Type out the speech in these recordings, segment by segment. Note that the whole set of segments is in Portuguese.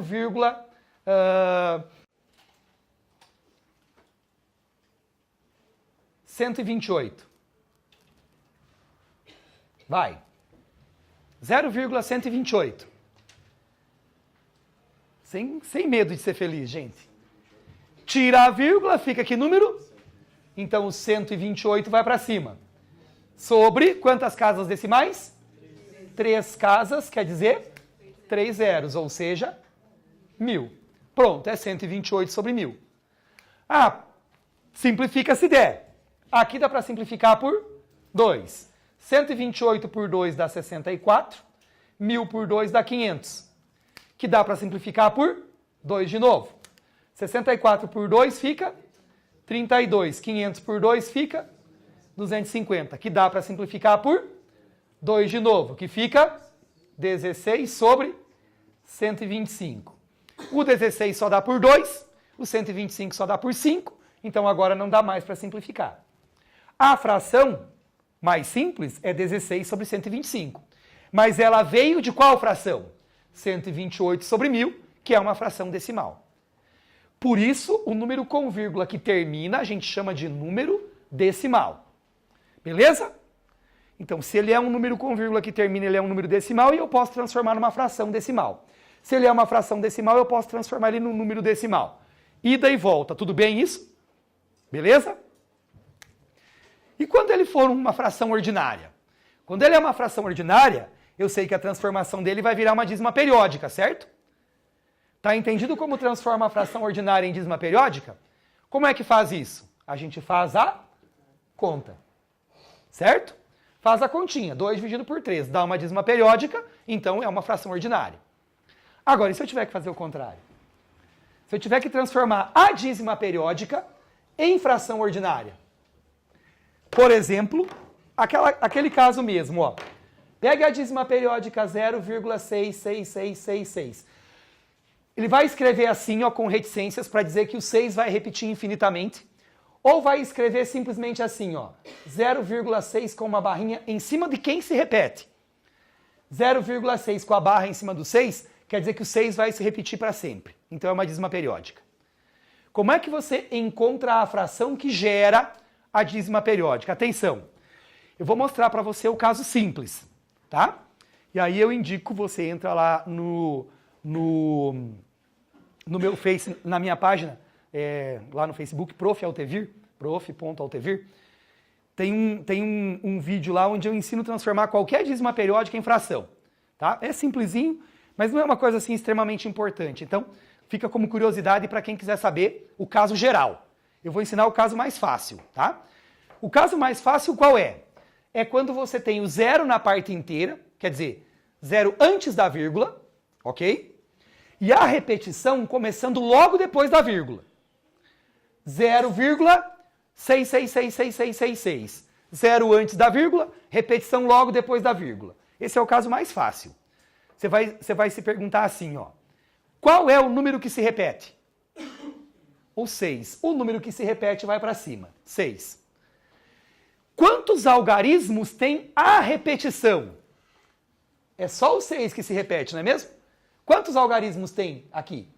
0,128. Vai. 0,128. Sem medo de ser feliz, gente. Tira a vírgula, fica que número? Então, o 128 vai para cima. Sobre quantas casas decimais? 3 casas, quer dizer 3 zeros, ou seja, 1.000. Pronto, é 128 sobre 1.000. Ah, simplifica se der. Aqui dá para simplificar por 2. 128 por 2 dá 64. 1.000 por 2 dá 500. Que dá para simplificar por 2 de novo. 64 por 2 fica 32. 500 por 2 fica 250. Que dá para simplificar por 2 de novo. Que fica 16 sobre 125. O 16 só dá por 2. O 125 só dá por 5. Então agora não dá mais para simplificar. A fração mais simples é 16 sobre 125. Mas ela veio de qual fração? 128 sobre 1.000, que é uma fração decimal. Por isso, o número com vírgula que termina, a gente chama de número decimal. Beleza? Então, se ele é um número com vírgula que termina, ele é um número decimal e eu posso transformar numa fração decimal. Se ele é uma fração decimal, eu posso transformar ele num número decimal. Ida e volta, tudo bem isso? Beleza? E quando ele for uma fração ordinária? Quando ele é uma fração ordinária, eu sei que a transformação dele vai virar uma dízima periódica, certo? Tá entendido como transforma a fração ordinária em dízima periódica? Como é que faz isso? A gente faz a conta, certo? Faz a continha, 2 dividido por 3, dá uma dízima periódica, então é uma fração ordinária. Agora, e se eu tiver que fazer o contrário? Se eu tiver que transformar a dízima periódica em fração ordinária? Por exemplo, aquele caso mesmo, ó. Pega a dízima periódica 0,66666. Ele vai escrever assim, ó, com reticências, para dizer que o 6 vai repetir infinitamente. Ou vai escrever simplesmente assim, ó, 0,6 com uma barrinha em cima de quem se repete. 0,6 com a barra em cima do 6, quer dizer que o 6 vai se repetir para sempre. Então é uma dízima periódica. Como é que você encontra a fração que gera a dízima periódica? Atenção, eu vou mostrar para você o caso simples, tá? E aí eu indico, você entra lá no meu Face, na minha página, lá no Facebook, prof.altevir, tem um vídeo lá onde eu ensino a transformar qualquer dízima periódica em fração, tá? É simplesinho, mas não é uma coisa assim extremamente importante. Então, fica como curiosidade para quem quiser saber o caso geral. Eu vou ensinar o caso mais fácil, tá? O caso mais fácil qual é? É quando você tem o zero na parte inteira, quer dizer, zero antes da vírgula, ok? E a repetição começando logo depois da vírgula. 0,666666. Zero antes da vírgula, repetição logo depois da vírgula. Esse é o caso mais fácil. Você vai se perguntar assim, ó. Qual é o número que se repete? O 6. O número que se repete vai para cima. 6. Quantos algarismos tem a repetição? É só o 6 que se repete, não é mesmo? Quantos algarismos tem aqui?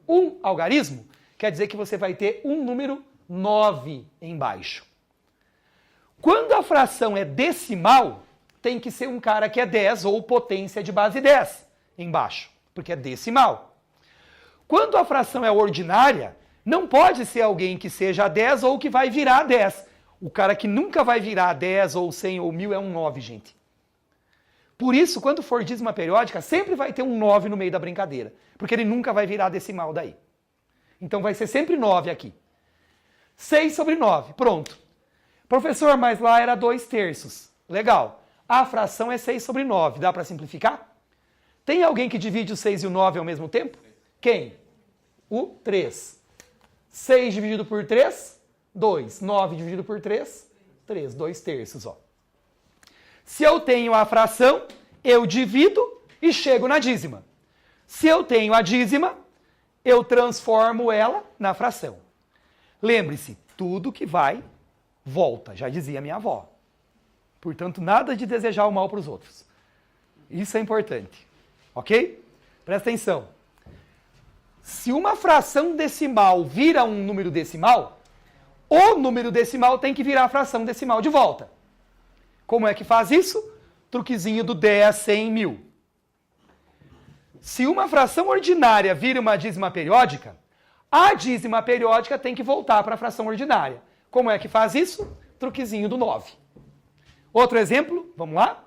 Um algarismo quer dizer que você vai ter um número 9 embaixo. Quando a fração é decimal, tem que ser um cara que é 10 ou potência de base 10 embaixo, porque é decimal. Quando a fração é ordinária, não pode ser alguém que seja 10 ou que vai virar 10. O cara que nunca vai virar 10 ou 100 ou 1000 é um 9, gente. Por isso, quando for dízima periódica, sempre vai ter um 9 no meio da brincadeira, porque ele nunca vai virar decimal daí. Então vai ser sempre 9 aqui. 6 sobre 9, pronto. Professor, mas lá era 2/3. Legal. A fração é 6 sobre 9, dá para simplificar? Tem alguém que divide o 6 e o 9 ao mesmo tempo? Quem? O 3. 6 dividido por 3, 2. 9 dividido por 3, 3. 2/3, ó. Se eu tenho a fração, eu divido e chego na dízima. Se eu tenho a dízima, eu transformo ela na fração. Lembre-se, tudo que vai, volta, já dizia minha avó. Portanto, nada de desejar o mal para os outros. Isso é importante, ok? Presta atenção. Se uma fração decimal vira um número decimal, o número decimal tem que virar a fração decimal de volta. Como é que faz isso? Truquezinho do 10, 100, 1000. Se uma fração ordinária vira uma dízima periódica, a dízima periódica tem que voltar para a fração ordinária. Como é que faz isso? Truquezinho do 9. Outro exemplo, vamos lá?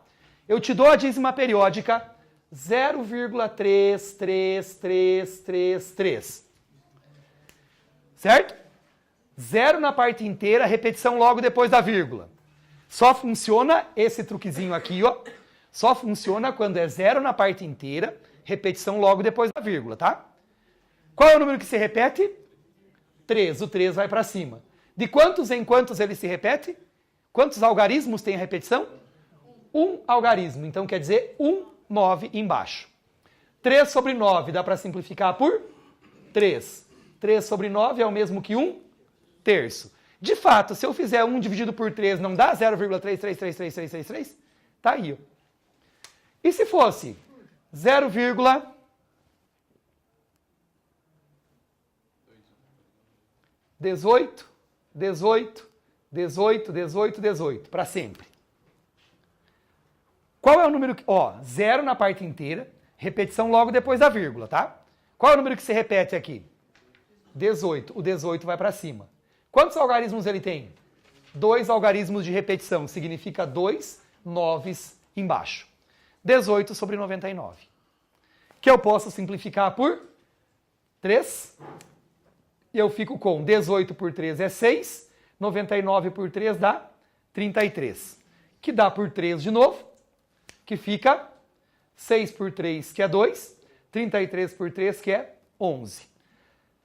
Eu te dou a dízima periódica 0,33333. Certo? 0 na parte inteira, repetição logo depois da vírgula. Só funciona esse truquezinho aqui, ó. Só funciona quando é 0 na parte inteira, repetição logo depois da vírgula, tá? Qual é o número que se repete? 3. O 3 vai para cima. De quantos em quantos ele se repete? Quantos algarismos tem a repetição? Um algarismo. Então quer dizer 9 embaixo. 3 sobre 9 dá para simplificar por 3. 3 sobre 9 é o mesmo que 1 terço. De fato, se eu fizer 1 dividido por 3, não dá 0,333333? Tá aí, ó. E se fosse 0,18 para sempre. Qual é o número que... Ó, 0 na parte inteira, repetição logo depois da vírgula, tá? Qual é o número que se repete aqui? 18. O 18 vai para cima. Quantos algarismos ele tem? 2 algarismos de repetição, significa 2 noves embaixo. 18 sobre 99. Que eu posso simplificar por 3. E eu fico com 18 por 3 é 6. 99 por 3 dá 33. Que dá por 3 de novo. Que fica 6 por 3, que é 2. 33 por 3, que é 11.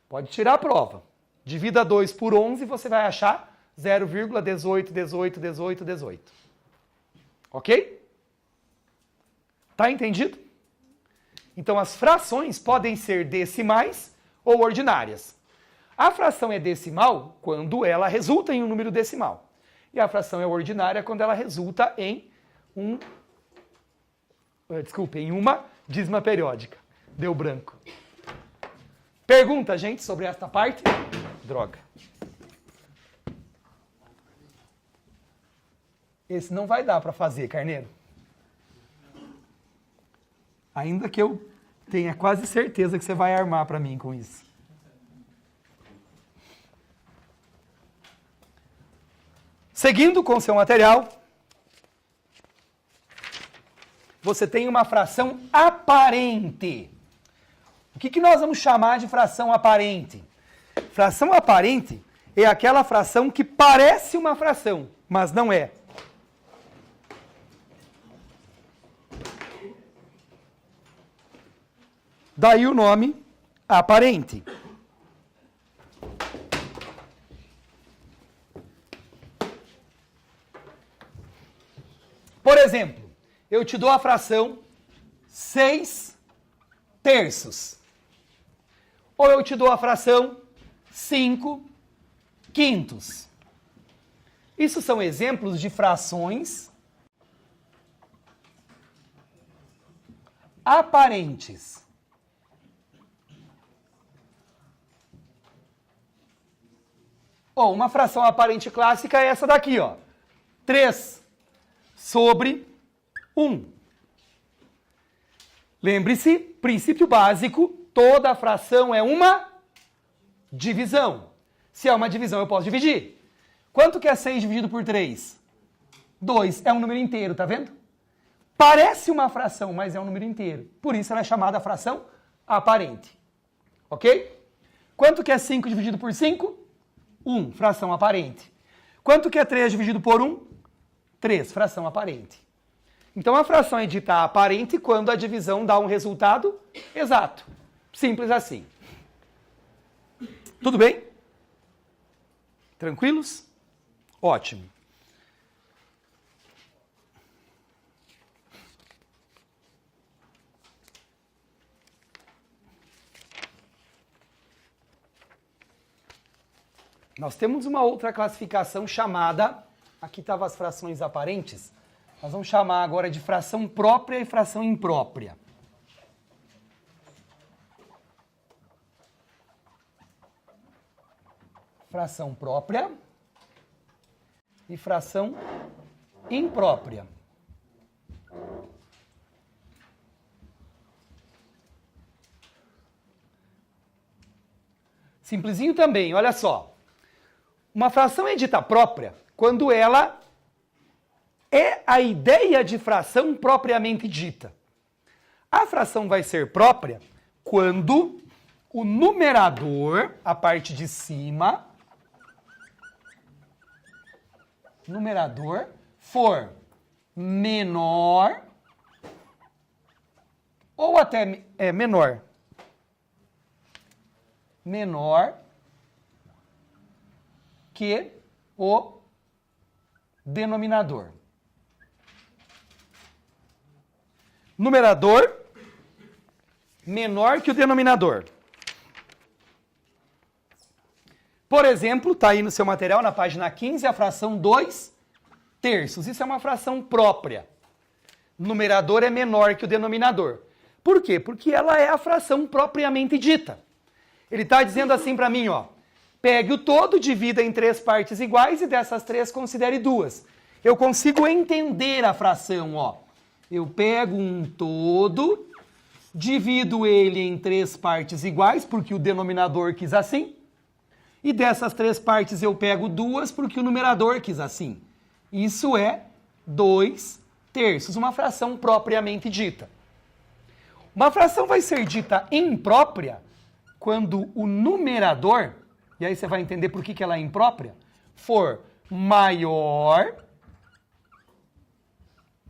Pode tirar a prova. Divida 2 por 11, você vai achar 0,18181818. Ok? Tá entendido? Então, as frações podem ser decimais ou ordinárias. A fração é decimal quando ela resulta em um número decimal. E a fração é ordinária quando ela resulta em em uma dízima periódica. Deu branco. Pergunta, gente, sobre esta parte? Droga. Esse não vai dar para fazer, Carneiro. Ainda que eu tenha quase certeza que você vai armar para mim com isso. Seguindo com o seu material, você tem uma fração aparente. O que nós vamos chamar de fração aparente? Fração aparente é aquela fração que parece uma fração, mas não é. Daí o nome aparente. Por exemplo, eu te dou a fração 6 terços. Ou eu te dou a fração 5 quintos. Isso são exemplos de frações aparentes. Ou uma fração aparente clássica é essa daqui, ó. 3 sobre 1. Lembre-se, princípio básico, toda fração é uma divisão. Se é uma divisão, eu posso dividir. Quanto que é 6 dividido por 3? 2. É um número inteiro, tá vendo? Parece uma fração, mas é um número inteiro. Por isso ela é chamada fração aparente. Ok? Quanto que é 5 dividido por 5? 1, fração aparente. Quanto que é 3 dividido por 1? 3, fração aparente. Então a fração é dita aparente quando a divisão dá um resultado exato. Simples assim. Tudo bem? Tranquilos? Ótimo. Nós temos uma outra classificação chamada, aqui estavam as frações aparentes, nós vamos chamar agora de fração própria e fração imprópria. fração própria e fração imprópria. Simplesinho também, olha só. Uma fração é dita própria quando ela é a ideia de fração propriamente dita. A fração vai ser própria quando o numerador, a parte de cima, numerador, for menor ou até menor que o denominador. Numerador menor que o denominador. Por exemplo, está aí no seu material, na página 15, a fração 2/3. Isso é uma fração própria. O numerador é menor que o denominador. Por quê? Porque ela é a fração propriamente dita. Ele está dizendo assim para mim, ó, pegue o todo, divida em 3 partes iguais e dessas 3 considere 2. Eu consigo entender a fração, ó. Eu pego um todo, divido ele em 3 partes iguais, porque o denominador quis assim. E dessas 3 partes eu pego 2 porque o numerador quis assim. Isso é 2/3, uma fração propriamente dita. Uma fração vai ser dita imprópria quando o numerador, e aí você vai entender por que ela é imprópria, for maior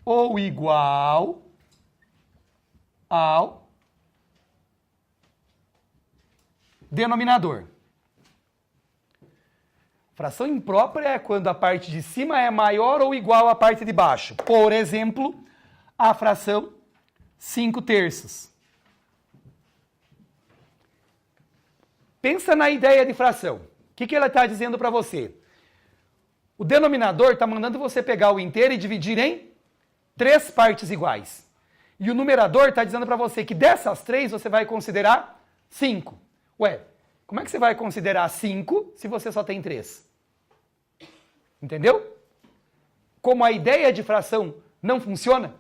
ou igual ao denominador. Fração imprópria é quando a parte de cima é maior ou igual à parte de baixo. Por exemplo, a fração 5/3. Pensa na ideia de fração. O que ela está dizendo para você? O denominador está mandando você pegar o inteiro e dividir em 3 partes iguais. E o numerador está dizendo para você que dessas 3 você vai considerar 5. Ué, como é que você vai considerar 5 se você só tem 3? Entendeu? Como a ideia de fração não funciona,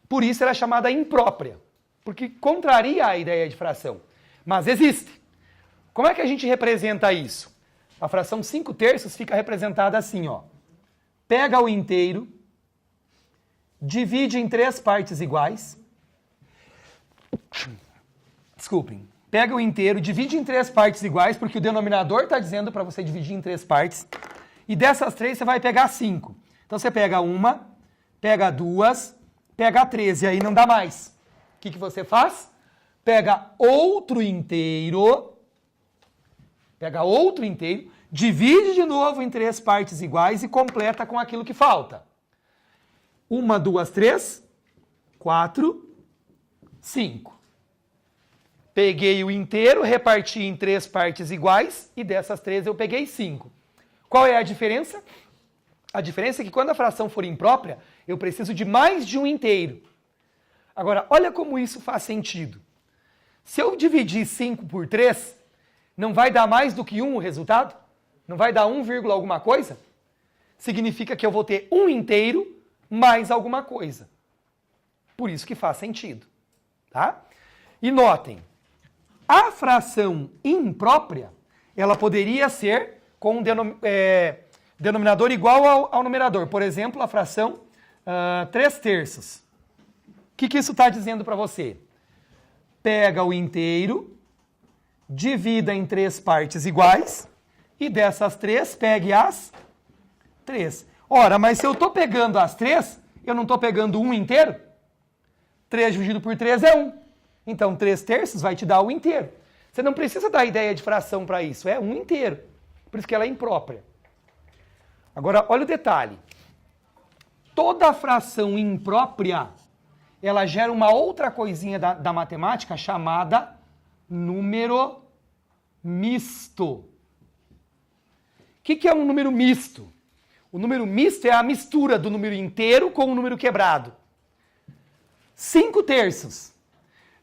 por isso ela é chamada imprópria, porque contraria a ideia de fração. Mas existe. Como é que a gente representa isso? A fração 5/3 fica representada assim, ó. Pega o inteiro, divide em 3 partes iguais. Desculpem. Pega o inteiro, divide em 3 partes iguais, porque o denominador está dizendo para você dividir em 3 partes. E dessas 3 você vai pegar 5. Então você pega uma, pega 2, pega 3, e aí não dá mais. O que você faz? Pega outro inteiro, divide de novo em 3 partes iguais e completa com aquilo que falta. 1, 2, 3, 4, 5. Peguei o inteiro, reparti em 3 partes iguais e dessas 3 eu peguei 5. Qual é a diferença? A diferença é que quando a fração for imprópria, eu preciso de mais de um inteiro. Agora, olha como isso faz sentido. Se eu dividir 5 por 3, não vai dar mais do que 1 o resultado? Não vai dar 1, alguma coisa? Significa que eu vou ter um inteiro mais alguma coisa. Por isso que faz sentido. Tá? E notem, a fração imprópria, ela poderia ser com um denominador igual ao numerador. Por exemplo, a fração 3/3. O que isso está dizendo para você? Pega o inteiro, divida em 3 partes iguais, e dessas 3, pegue as 3. Ora, mas se eu estou pegando as 3, eu não estou pegando um inteiro? 3 dividido por 3 é 1. Então, 3/3 vai te dar o inteiro. Você não precisa dar ideia de fração para isso, é um inteiro. Por isso que ela é imprópria. Agora, olha o detalhe. Toda fração imprópria, ela gera uma outra coisinha da matemática chamada número misto. O que é um número misto? O número misto é a mistura do número inteiro com o número quebrado. 5/3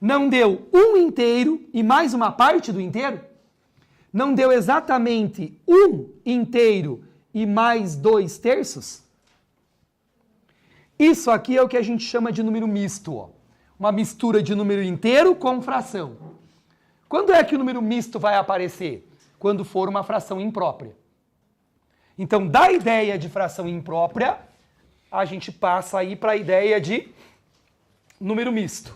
não deu um inteiro e mais uma parte do inteiro? não deu exatamente 1 inteiro e mais 2 terços? Isso aqui é o que a gente chama de número misto, ó. Uma mistura de número inteiro com fração. Quando é que o número misto vai aparecer? Quando for uma fração imprópria. Então, da ideia de fração imprópria, a gente passa aí para a ideia de número misto.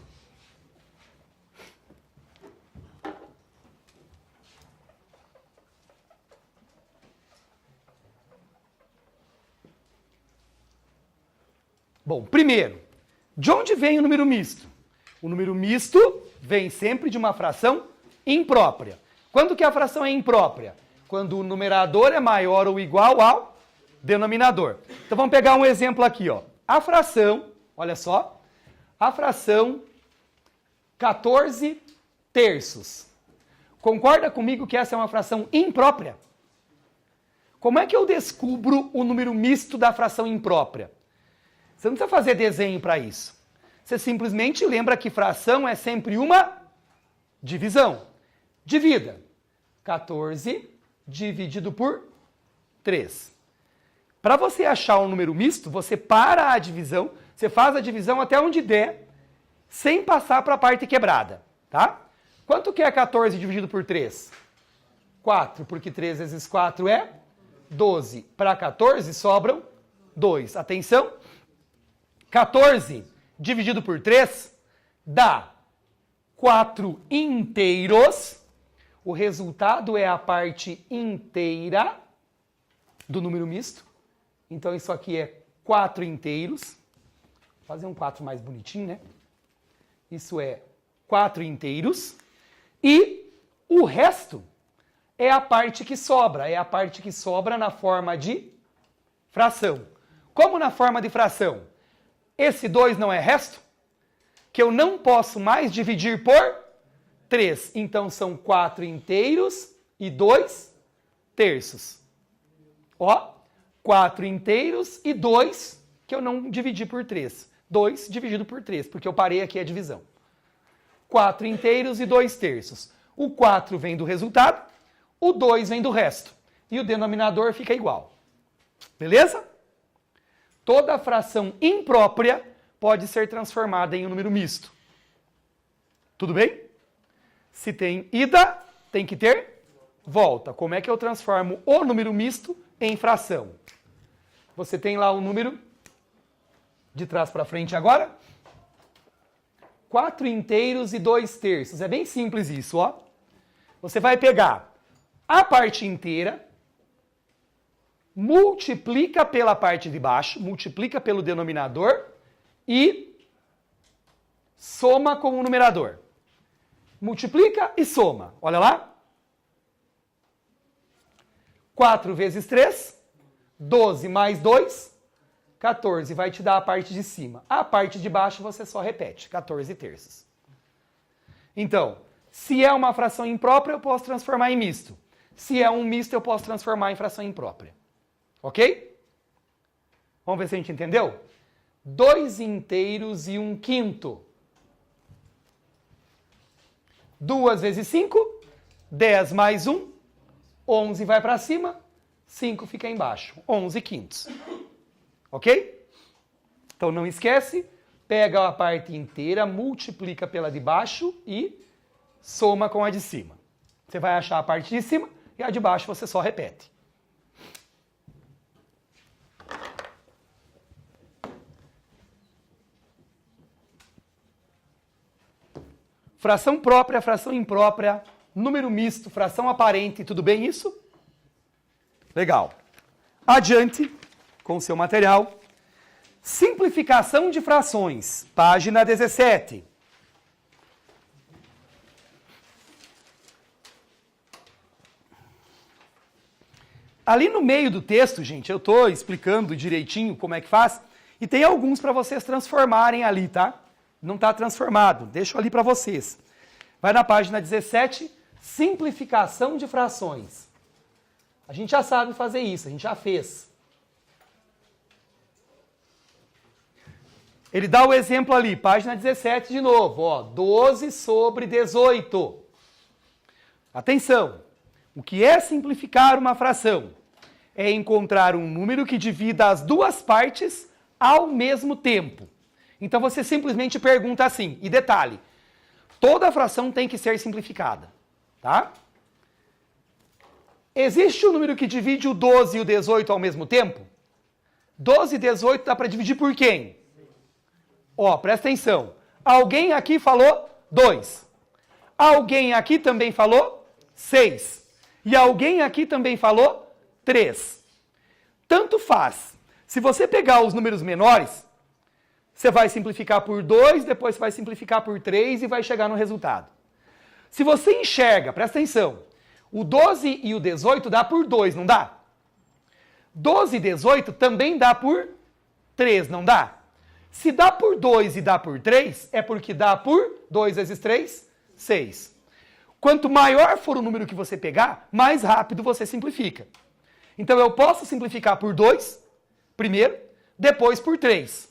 Bom, primeiro, de onde vem o número misto? O número misto vem sempre de uma fração imprópria. Quando que a fração é imprópria? Quando o numerador é maior ou igual ao denominador. Então vamos pegar um exemplo aqui, ó. A fração, olha só, a fração 14 terços. Concorda comigo que essa é uma fração imprópria? Como é que eu descubro o número misto da fração imprópria? Você não precisa fazer desenho para isso. Você simplesmente lembra que fração é sempre uma divisão. Divida. 14 dividido por 3. Para você achar um número misto, você para a divisão, você faz a divisão até onde der, sem passar para a parte quebrada, tá? Quanto que é 14 dividido por 3? 4, porque 3 vezes 4 é 12. Para 14 sobram 2. Atenção! 14 dividido por 3 dá 4 inteiros. O resultado é a parte inteira do número misto. Então isso aqui é 4 inteiros. Vou fazer um 4 mais bonitinho, né? Isso é 4 inteiros. E o resto é a parte que sobra. É a parte que sobra na forma de fração. Como na forma de fração? Esse 2 não é resto? Que eu não posso mais dividir por 3. Então são 4 inteiros e 2 terços. Ó, 4 inteiros e 2 que eu não dividi por 3. 2 dividido por 3, porque eu parei aqui a divisão. 4 inteiros e 2 terços. O 4 vem do resultado, o 2 vem do resto. E o denominador fica igual. Beleza? Toda fração imprópria pode ser transformada em um número misto. Tudo bem? Se tem ida, tem que ter volta. Como é que eu transformo o número misto em fração? Você tem lá o número de trás para frente agora. 4 inteiros e 2 terços. É bem simples isso, ó. Você vai pegar a parte inteira, multiplica pela parte de baixo, multiplica pelo denominador e soma com o numerador. Multiplica e soma. Olha lá. 4 vezes 3, 12 mais 2, 14. Vai te dar a parte de cima. A parte de baixo você só repete, 14 terços. Então, se é uma fração imprópria, eu posso transformar em misto. Se é um misto, eu posso transformar em fração imprópria. Ok? Vamos ver se a gente entendeu? 2 inteiros e 1/5. 2 vezes 5, 10 mais 1, 11 vai para cima, 5 fica embaixo, 11/5. Ok? Então não esquece, pega a parte inteira, multiplica pela de baixo e soma com a de cima. Você vai achar a parte de cima e a de baixo você só repete. Fração própria, fração imprópria, número misto, fração aparente, tudo bem isso? Legal. Adiante com o seu material. Simplificação de frações, página 17. Ali no meio do texto, gente, eu estou explicando direitinho como é que faz, e tem alguns para vocês transformarem ali, tá? Não está transformado, deixo ali para vocês. Vai na página 17, simplificação de frações. A gente já sabe fazer isso, a gente já fez. Ele dá o exemplo ali, página 17 de novo, ó, 12 sobre 18. Atenção, O que é simplificar uma fração? É encontrar um número que divida as duas partes ao mesmo tempo. Então você simplesmente pergunta assim, e detalhe, toda fração tem que ser simplificada, tá? Existe um número que divide o 12 e o 18 ao mesmo tempo? 12 e 18 dá para dividir por quem? Ó, presta atenção. Alguém aqui falou 2. Alguém aqui também falou 6. E alguém aqui também falou 3. Tanto faz. Se você pegar os números menores, você vai simplificar por 2, depois você vai simplificar por 3 e vai chegar no resultado. Se você enxerga, presta atenção, o 12 e o 18 dá por 2, não dá? 12 e 18 também dá por 3, não dá? Se dá por 2 e dá por 3, é porque dá por 2 vezes 3, 6. Quanto maior for o número que você pegar, mais rápido você simplifica. Então eu posso simplificar por 2, primeiro, depois por 3.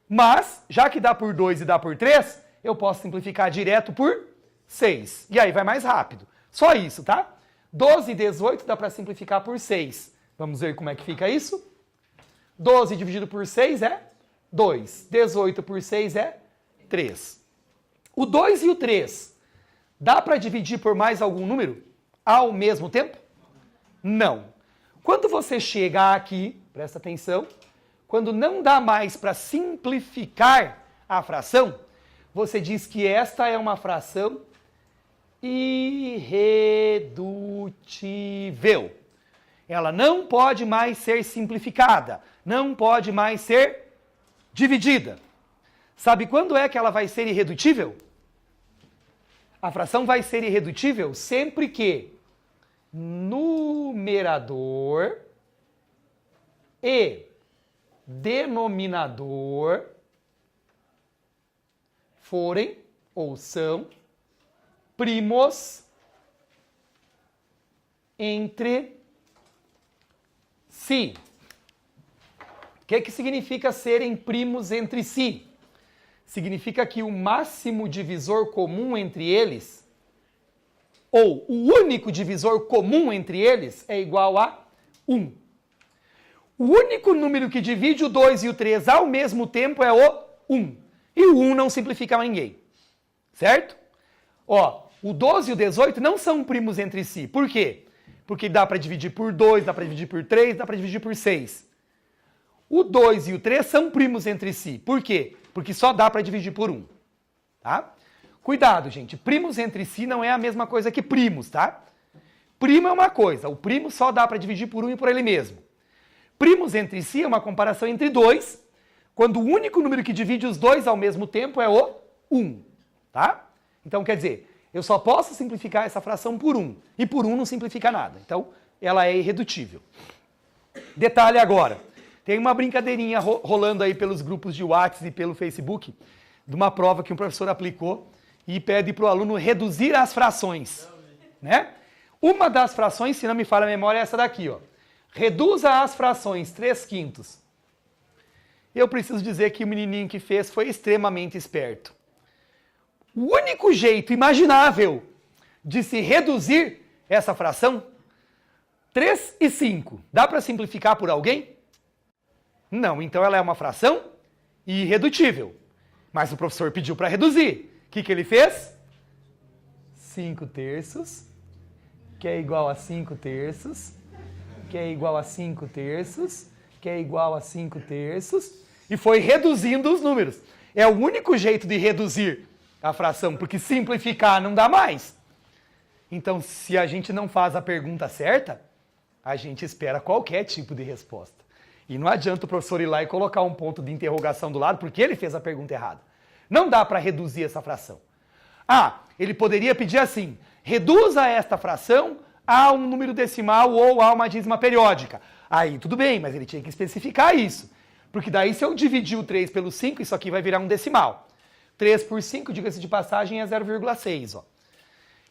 Mas, já que dá por 2 e dá por 3, eu posso simplificar direto por 6. E aí vai mais rápido. Só isso, tá? 12 e 18 dá para simplificar por 6. Vamos ver como é que fica isso? 12 dividido por 6 é 2. 18 por 6 é 3. O 2 e o 3, dá para dividir por mais algum número ao mesmo tempo? Não. Quando você chega aqui, presta atenção, quando não dá mais para simplificar a fração, você diz que esta é uma fração irredutível. Ela não pode mais ser simplificada, não pode mais ser dividida. Sabe quando é que ela vai ser irredutível? A fração vai ser irredutível sempre que numerador e denominador forem ou são primos entre si. O que significa serem primos entre si? Significa que o máximo divisor comum entre eles, ou o único divisor comum entre eles, é igual a 1. O único número que divide o 2 e o 3 ao mesmo tempo é o 1. E o 1 não simplifica a ninguém. Certo? Ó, o 12 e o 18 não são primos entre si. Por quê? Porque dá para dividir por 2, dá para dividir por 3, dá para dividir por 6. O 2 e o 3 são primos entre si. Por quê? Porque só dá para dividir por 1. Tá? Cuidado, gente. Primos entre si não é a mesma coisa que primos, tá? Primo é uma coisa. O primo só dá para dividir por 1 e por ele mesmo. Primos entre si é uma comparação entre dois, quando o único número que divide os dois ao mesmo tempo é o 1. Tá? Então, quer dizer, eu só posso simplificar essa fração por 1. E por 1 não simplifica nada. Então, ela é irredutível. Detalhe agora. Tem uma brincadeirinha rolando aí pelos grupos de WhatsApp e pelo Facebook, de uma prova que um professor aplicou e pede para o aluno reduzir as frações. Né? Uma das frações, se não me falha a memória, é essa daqui. Ó. Reduza as frações 3/5. Eu preciso dizer que o menininho que fez foi extremamente esperto. O único jeito imaginável de se reduzir essa fração, 3 e 5, dá para simplificar por alguém? Não, então ela é uma fração irredutível. Mas o professor pediu para reduzir. O que ele fez? 5/3, que é igual a 5/3, que é igual a 5/3, que é igual a 5/3, e foi reduzindo os números. É o único jeito de reduzir a fração, porque simplificar não dá mais. Então, se a gente não faz a pergunta certa, a gente espera qualquer tipo de resposta. E não adianta o professor ir lá e colocar um ponto de interrogação do lado, porque ele fez a pergunta errada. Não dá para reduzir essa fração. Ah, ele poderia pedir assim, reduza esta fração a um número decimal ou a uma dízima periódica. Aí tudo bem, mas ele tinha que especificar isso. Porque daí se eu dividir o 3 pelo 5, isso aqui vai virar um decimal. 3 por 5, diga-se de passagem, é 0,6. Ó.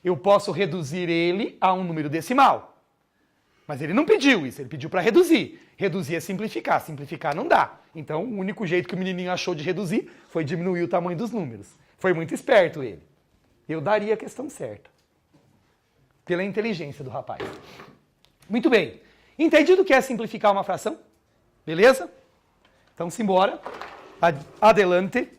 Eu posso reduzir ele a um número decimal. Mas ele não pediu isso, ele pediu para reduzir. Reduzir é simplificar, simplificar não dá. Então, o único jeito que o menininho achou de reduzir foi diminuir o tamanho dos números. Foi muito esperto ele. Eu daria a questão certa. pela inteligência do rapaz. Muito bem. Entendido o que é simplificar uma fração? Beleza? Então, simbora. Adelante.